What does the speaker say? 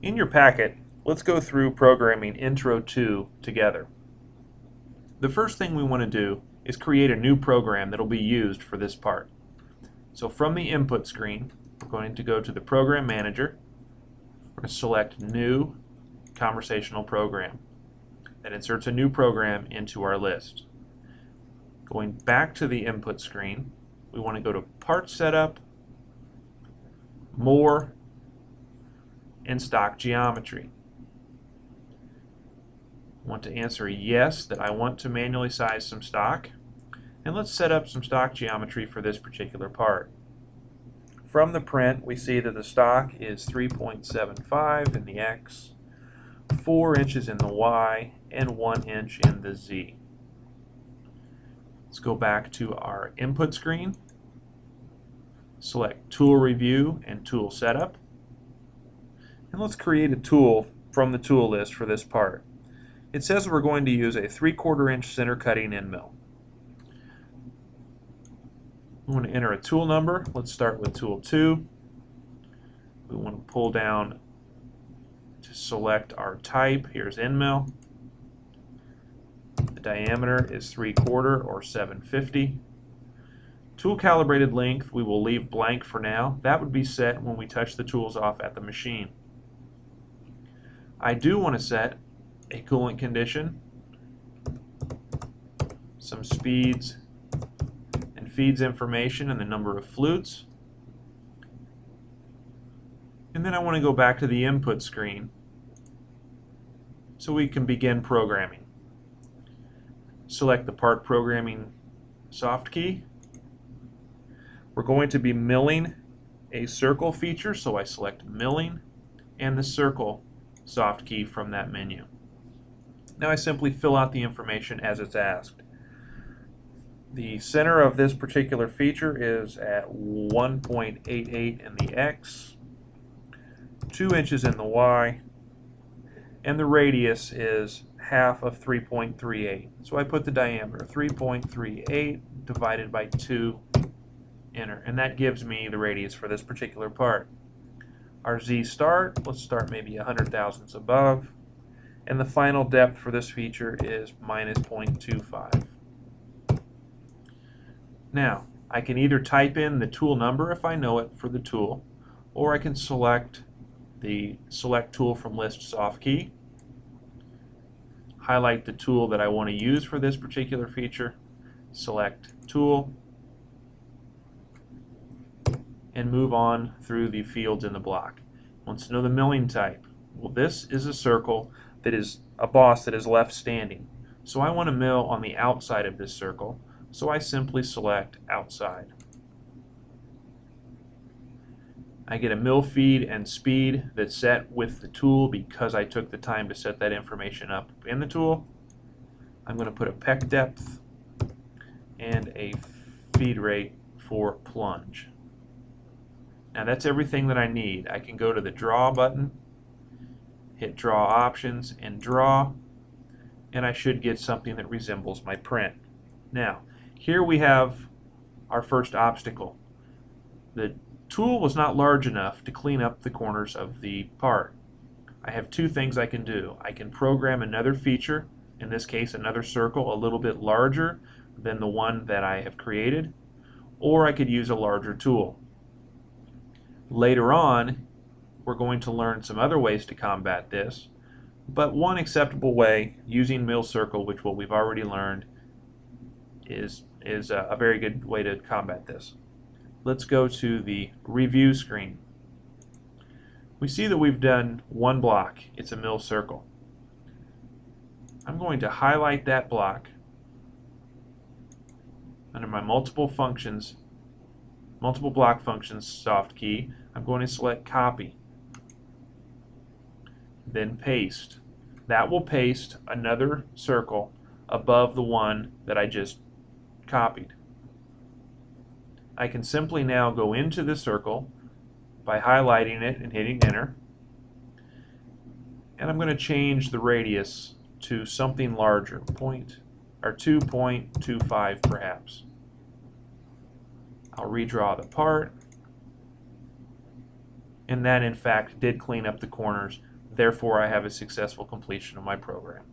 In your packet, let's go through programming Intro 2 together. The first thing we want to do is create a new program that will be used for this part. So from the input screen, we're going to go to the Program Manager. We're going to select New Conversational Program. That inserts a new program into our list. Going back to the input screen, we want to go to Part Setup, More, and Stock Geometry. I want to answer yes, that I want to manually size some stock. And let's set up some stock geometry for this particular part. From the print, we see that the stock is 3.75 in the X, 4 inches in the Y, and 1 inch in the Z. Let's go back to our input screen, select Tool Review and Tool Setup, and let's create a tool from the tool list for this part. It says we're going to use a 3/4 inch center cutting end mill. We want to enter a tool number. Let's start with Tool 2. We want to pull down to select our type. Here's end mill. The diameter is 3/4 or 750. Tool calibrated length we will leave blank for now. That would be set when we touch the tools off at the machine. I do want to set a coolant condition, some speeds and feeds information, and the number of flutes. And then I want to go back to the input screen so we can begin programming. Select the part programming soft key. We're going to be milling a circle feature, so I select milling and the circle soft key from that menu. Now I simply fill out the information as it's asked. The center of this particular feature is at 1.88 in the X, 2 inches in the Y, and the radius is half of 3.38. So I put the diameter 3.38 divided by 2, enter, and that gives me the radius for this particular part. Our Z start, let's start maybe 100 thousandths above, and the final depth for this feature is minus 0.25. Now, I can either type in the tool number if I know it for the tool, or I can select the Select Tool from List soft key, highlight the tool that I want to use for this particular feature, select Tool, and move on through the fields in the block. Wants to know the milling type. Well, this is a circle that is a boss that is left standing. So I want to mill on the outside of this circle, so I simply select outside. I get a mill feed and speed that's set with the tool because I took the time to set that information up in the tool. I'm going to put a peck depth and a feed rate for plunge. Now that's everything that I need. I can go to the Draw button, hit Draw Options, and Draw, and I should get something that resembles my print. Now, here we have our first obstacle. The tool was not large enough to clean up the corners of the part. I have two things I can do. I can program another feature, in this case another circle a little bit larger than the one that I have created, or I could use a larger tool. Later on, we're going to learn some other ways to combat this, but one acceptable way using mill circle, which what we've already learned, is a very good way to combat this. Let's go to the review screen. We see that we've done one block. It's a mill circle. I'm going to highlight that block under my multiple block functions soft key. I'm going to select copy, then paste. That will paste another circle above the one that I just copied. I can simply now go into the circle by highlighting it and hitting enter, and I'm going to change the radius to something larger, 2.25 perhaps. I'll redraw the part, and that in fact did clean up the corners. Therefore, I have a successful completion of my program.